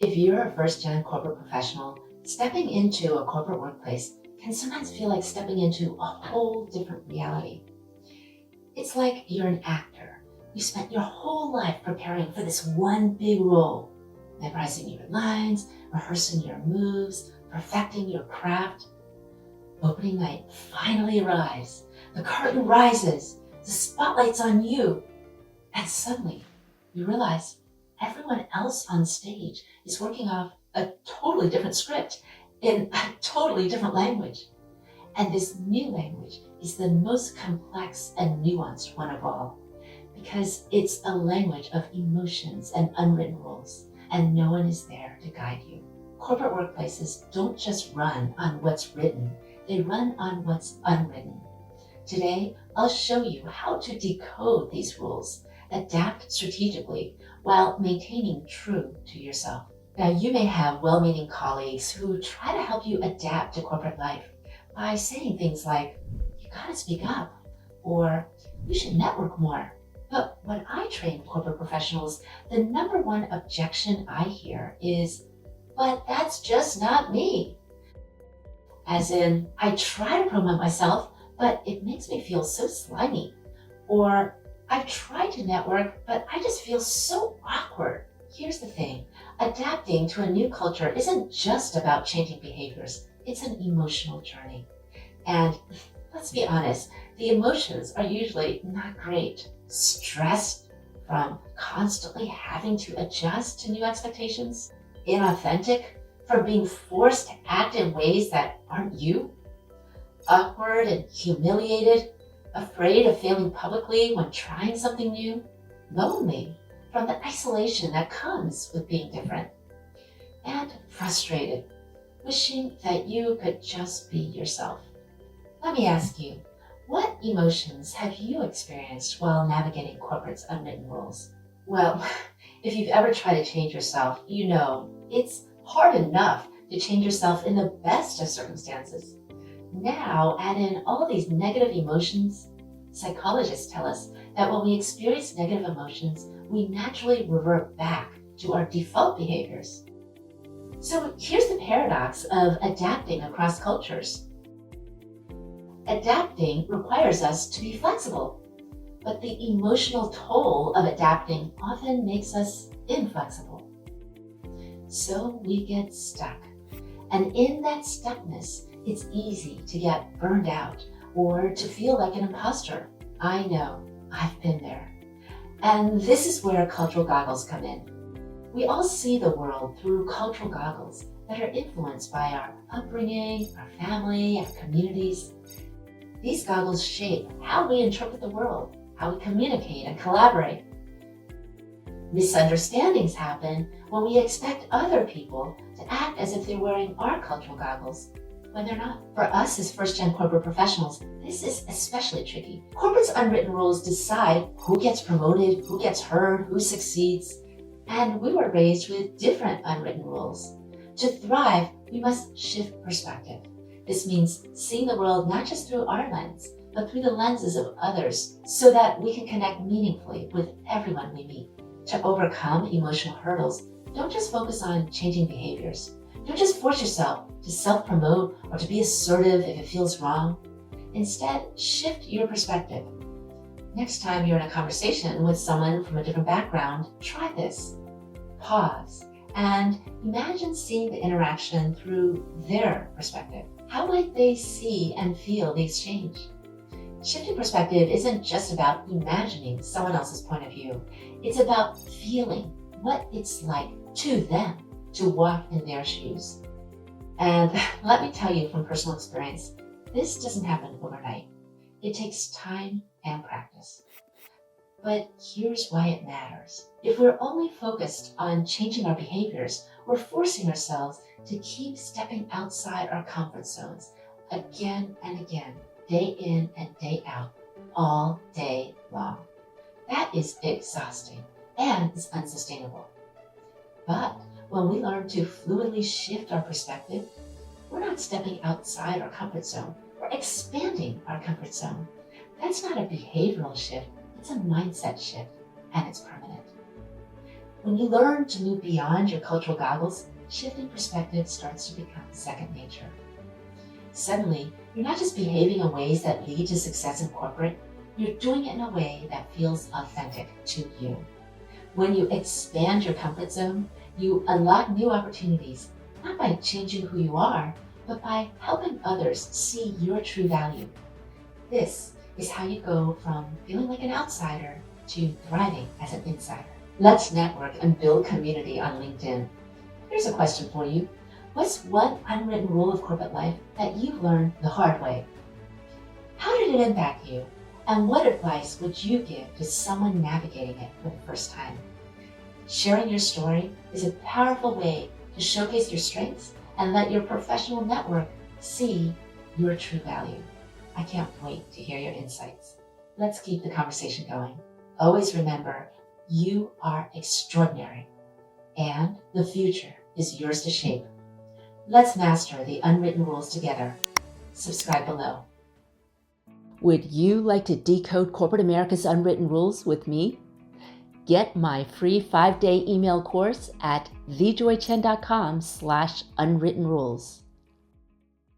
If you're a first-gen corporate professional, stepping into a corporate workplace can sometimes feel like stepping into a whole different reality. It's like you're an actor. You spent your whole life preparing for this one big role, memorizing your lines, rehearsing your moves, perfecting your craft. Opening night finally arrives. The curtain rises. The spotlight's on you. And suddenly, you realize everyone else on stage is working off a totally different script in a totally different language. And this new language is the most complex and nuanced one of all, because it's a language of emotions and unwritten rules, and no one is there to guide you. Corporate workplaces don't just run on what's written, they run on what's unwritten. Today, I'll show you how to decode these rules, adapt strategically while maintaining true to yourself. Now, you may have well-meaning colleagues who try to help you adapt to corporate life by saying things like, you gotta speak up, or you should network more. But when I train corporate professionals, the number one objection I hear is, but that's just not me. As in, I try to promote myself, but it makes me feel so slimy. Or I've tried to network, but I just feel so awkward. Here's the thing, adapting to a new culture isn't just about changing behaviors, it's an emotional journey. And let's be honest, the emotions are usually not great. Stress from constantly having to adjust to new expectations, inauthentic from being forced to act in ways that aren't you, awkward and humiliated, afraid of failing publicly when trying something new, lonely from the isolation that comes with being different, and frustrated, wishing that you could just be yourself. Let me ask you, what emotions have you experienced while navigating corporate's unwritten rules? Well, if you've ever tried to change yourself, you know it's hard enough to change yourself in the best of circumstances. Now, add in all these negative emotions. Psychologists tell us that when we experience negative emotions, we naturally revert back to our default behaviors. So here's the paradox of adapting across cultures. Adapting requires us to be flexible, but the emotional toll of adapting often makes us inflexible. So we get stuck. And in that stuckness, it's easy to get burned out or to feel like an imposter. I know, I've been there. And this is where cultural goggles come in. We all see the world through cultural goggles that are influenced by our upbringing, our family, our communities. These goggles shape how we interpret the world, how we communicate and collaborate. Misunderstandings happen when we expect other people to act as if they're wearing our cultural goggles when they're not. For us as first-gen corporate professionals, this is especially tricky. Corporate's unwritten rules decide who gets promoted, who gets heard, who succeeds. And we were raised with different unwritten rules. To thrive, we must shift perspective. This means seeing the world not just through our lens, but through the lenses of others, so that we can connect meaningfully with everyone we meet. To overcome emotional hurdles, don't just focus on changing behaviors. Don't just force yourself to self-promote or to be assertive if it feels wrong. Instead, shift your perspective. Next time you're in a conversation with someone from a different background, try this. Pause and imagine seeing the interaction through their perspective. How might they see and feel the exchange? Shifting perspective isn't just about imagining someone else's point of view. It's about feeling what it's like to them to walk in their shoes. And let me tell you from personal experience, this doesn't happen overnight. It takes time and practice. But here's why it matters. If we're only focused on changing our behaviors, we're forcing ourselves to keep stepping outside our comfort zones again and again, day in and day out, all day long. That is exhausting and is unsustainable. But when we learn to fluidly shift our perspective, we're not stepping outside our comfort zone, we're expanding our comfort zone. That's not a behavioral shift, it's a mindset shift, and it's permanent. When you learn to move beyond your cultural goggles, shifting perspective starts to become second nature. Suddenly, you're not just behaving in ways that lead to success in corporate, you're doing it in a way that feels authentic to you. When you expand your comfort zone, you unlock new opportunities, not by changing who you are, but by helping others see your true value. This is how you go from feeling like an outsider to thriving as an insider. Let's network and build community on LinkedIn. Here's a question for you. What's one unwritten rule of corporate life that you've learned the hard way? How did it impact you? And what advice would you give to someone navigating it for the first time? Sharing your story is a powerful way to showcase your strengths and let your professional network see your true value. I can't wait to hear your insights. Let's keep the conversation going. Always remember, you are extraordinary, and the future is yours to shape. Let's master the unwritten rules together. Subscribe below. Would you like to decode corporate America's unwritten rules with me? Get my free 5-day email course at thejoychen.com/unwrittenrules.